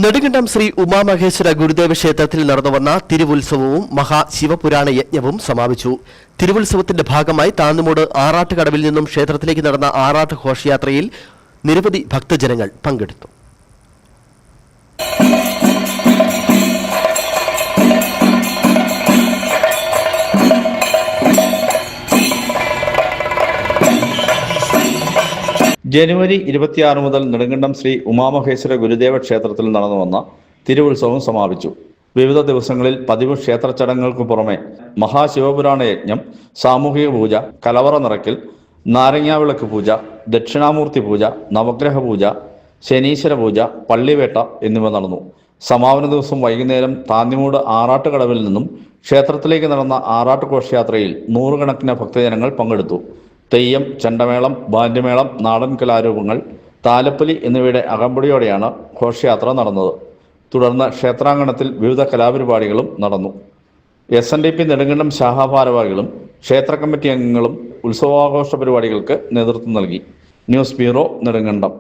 നെടുങ്കണ്ടം ശ്രീ ഉമാമഹേശ്വര ഗുരുദേവ ക്ഷേത്രത്തിൽ നടന്നുവന്ന തിരുവുത്സവവും മഹാശിവപുരാണ യജ്ഞവും സമാപിച്ചു. തിരുവുത്സവത്തിന്റെ ഭാഗമായി താന്നുമൂട് ആറാട്ടുകടവിൽ നിന്നും ക്ഷേത്രത്തിലേക്ക് നടന്ന ആറാട്ട് ഘോഷയാത്രയിൽ നിരവധി ഭക്തജനങ്ങൾ പങ്കെടുത്തു. ജനുവരി 26 മുതൽ നെടുങ്കണ്ടം ശ്രീ ഉമാമഹേശ്വര ഗുരുദേവ ക്ഷേത്രത്തിൽ നടന്നുവന്ന തിരുവുത്സവം സമാപിച്ചു. വിവിധ ദിവസങ്ങളിൽ പതിവ് ക്ഷേത്ര ചടങ്ങുകൾക്ക് പുറമെ മഹാശിവപുരാണ യജ്ഞം, സാമൂഹിക പൂജ, കലവറ നിറയ്ക്കൽ, നാരങ്ങാവിളക്ക് പൂജ, ദക്ഷിണാമൂർത്തി പൂജ, നവഗ്രഹ പൂജ, ശനീശ്വര പൂജ, പള്ളിവേട്ട എന്നിവ നടന്നു. സമാപന ദിവസം വൈകുന്നേരം താന്നിമൂട് ആറാട്ടുകടവിൽ നിന്നും ക്ഷേത്രത്തിലേക്ക് നടന്ന ആറാട്ട് ഘോഷയാത്രയിൽ നൂറുകണക്കിന് ഭക്തജനങ്ങൾ പങ്കെടുത്തു. തെയ്യം, ചെണ്ടമേളം, ബാൻഡ്യമേളം, നാടൻ കലാരൂപങ്ങൾ, താലപ്പൊലി എന്നിവയുടെ അകമ്പടിയോടെയാണ് ഘോഷയാത്ര നടന്നത്. തുടർന്ന് ക്ഷേത്രാങ്കണത്തിൽ വിവിധ കലാപരിപാടികളും നടന്നു. SNDP നെടുങ്കണ്ടം ശാഖാഭാരവാഹികളും ക്ഷേത്ര കമ്മിറ്റി അംഗങ്ങളും ഉത്സവാഘോഷ പരിപാടികൾക്ക് നേതൃത്വം നൽകി. News bureau, Nedumkandam.